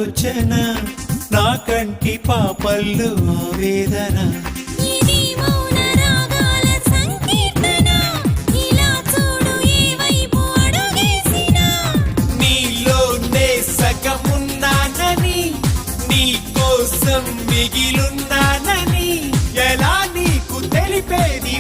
ఆలోచన నా కంటి పాపల్లో వేదన ఇది మౌన రాగాల సంకీర్తన ఇలా చూడు ఏ వైపు అడుగేసినా నీలోనే సగమున్నానని నీ కోసం మిగిలున్నానని ఎలా నీకు తెలిపేది